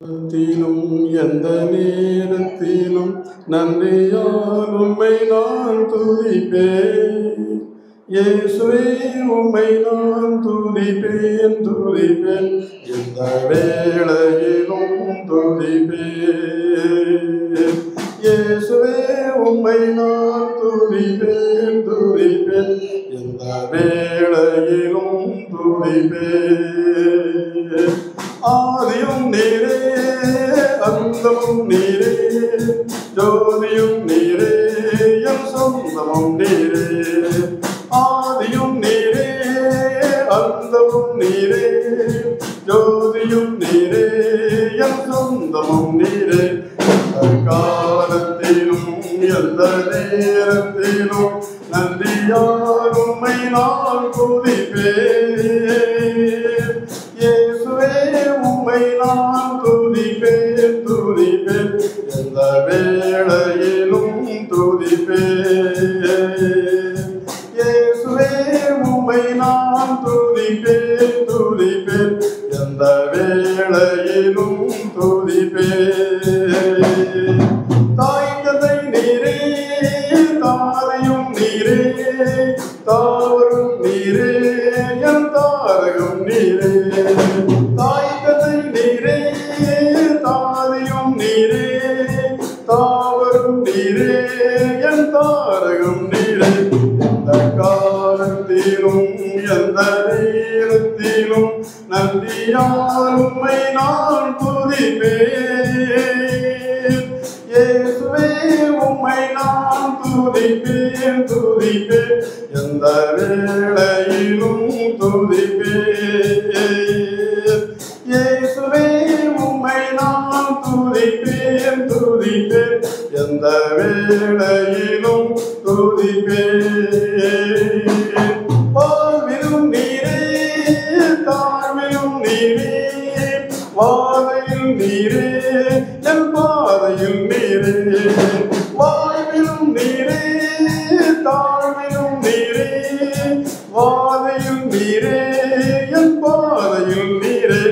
நேரத்திலும் எந்த நேரத்திலும் நன்றியால் உம்மை நான் துதிப்பேன். இயேசுவே உம்மை நான் துதிப்பேன் துதிப்பேன், எந்த வேளையிலும் துதிப்பேன். இயேசுவே உம்மை நான் துதிப்பேன் துதிப்பேன், எந்த வேளையிலும் துதிப்பேன். ஆதியும் நீரே அந்தமும் நீரே, ஜோதியும் நீரே என் சொந்தமும் நீரே. ஆதியும் நீரே அந்தமும் நீரே, ஜோதியும் நீரே என் சொந்தமும் நீரே. காலத்திலும் எந்த நேரத்திலும் நன்றியால் உம்மை நான் துதிப்பேன். இயேசுவே உம்மை நான் துதிப்பேன் துதிப்பேன், எந்த வேளையிலும் துதிப்பேன். இயேசுவே உம்மை நான் துதிப்பேன் துதிப்பேன், எந்த வேளையிலும் துதிப்பேன். தாய் தந்தை நீரே தாரையும் நீரே, தாவரும் நீரே என் தாரகம் நீரே. தாய் தந்தை நீரே தாரையும் நீரே, தாவரும் நீரே என் தாரகம் நீரே. எந்த காலத்திலும் எந்த நேரத்திலும் நன்றியால் உம்மை நான் துதிப்பேன். இயேசுவே உம்மை நான் துதிப்பேன் துதிப்பேன், எந்த வேளையிலும் துதிப்பேன். இயேசுவே உம்மை நான் துதிப்பேன் துதிப்பேன், எந்த வேளையிலும் துதிப்பேன். வாழ்விலும் நீரே தாழ்விலும் நீரே, வாதையில் நீரே என் பாதையில் நீரே. வாழ்விலும் நீரே தாழ்விலும் நீரே, வாதையில் நீரே என் பாதையில் நீரே.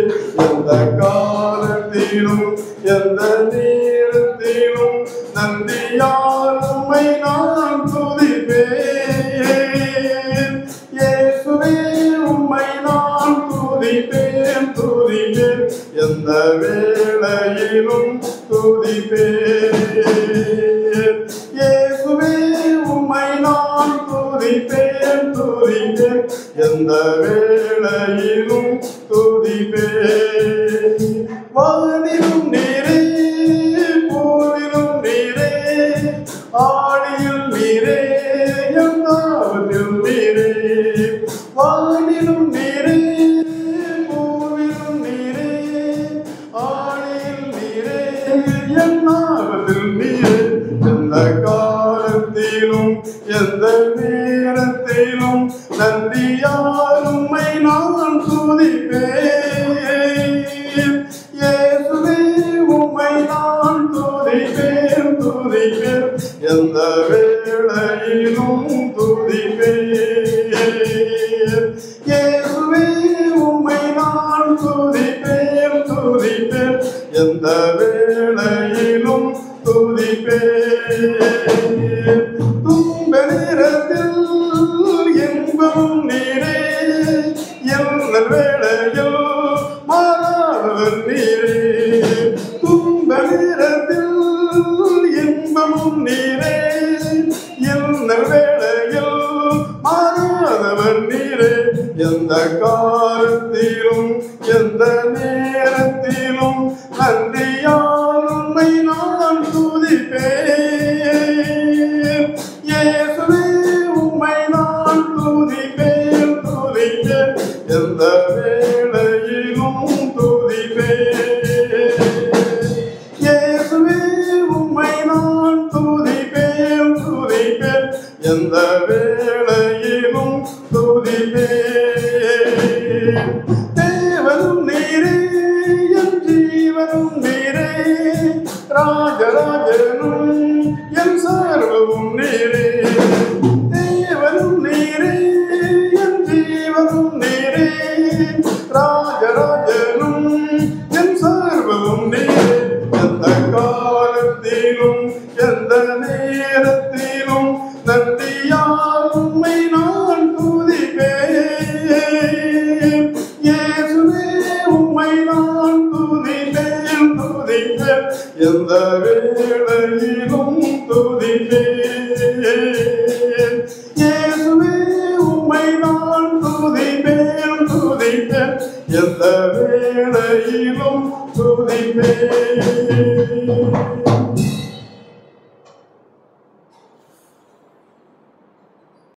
எந்த காலத்திலும் எந்த நேரத்திலும் நன்றியால் உம்மை நான் துதிப்பேன். இயேசுவே உம்மை நான் துதிப்பேன் துதிப்பேன், எந்த வேளையிலும் துதிப்பேன். இயேசுவே உம்மை நான் துதிப்பேன் துதிப்பேன், எந்த வேளையிலும் துதிப்பேன். வானிலும் நீரே போரிலும் நீரே, ஆடியில் நீரே என் நாவலில் நீரே. வானிலும் நீரே போரிலும் நீரே, ஆடியில் நீரே என் நாவலில் நீரே. எந்த காலத்திலும் எந்த நேரத்திலும் நன்றியால் உம்மை நான் துதிப்பேன். இயேசுவே உம்மை நான் துதிப்பேன் துதிப்பேன், எந்த வேளையிலும் துதிப்பேன். இயேசுவே உம்மை நான் துதிப்பேன் துதிப்பேன், எந்த வேளையிலும் துதிப்பேன். துன்ப நேரத்தில் இன்பமும் நீரே, எந்த வேளையில் மாறாதவர் நீரே. துன்ப நேரத்தில் இன்பமும் நீரே, எந்த வேளையில் மாறாதவர் நீரே. எந்த காலத்திலும் எந்த நேரத்திலும் நன்றியால் உம்மை நான் துதிப்பேன். இயேசுவே உம்மை நான் துதிப்பேன் துதிப்பேன், எந்த வேளையிலும் துதிப்பேன். இயேசுவே உம்மை நான் துதிப்பேன் துதிப்பேன், எந்த வேளையிலும் துதிப்பேன். தேவனும் நீரே என் ஜீவனும் நீரே, ராஜராஜனும் என் சர்வமும் நீரே. தேவனும் நீரே என் ஜீவனும் நீரே, ராஜராஜனும் என் சர்வமும் நீரே. எந்த வேளையிலும் துதிப்பேன். இயேசுவே உம்மை நான் துதிப்பேன் துதிப்பேன், எந்த வேளையிலும் துதிப்பேன்.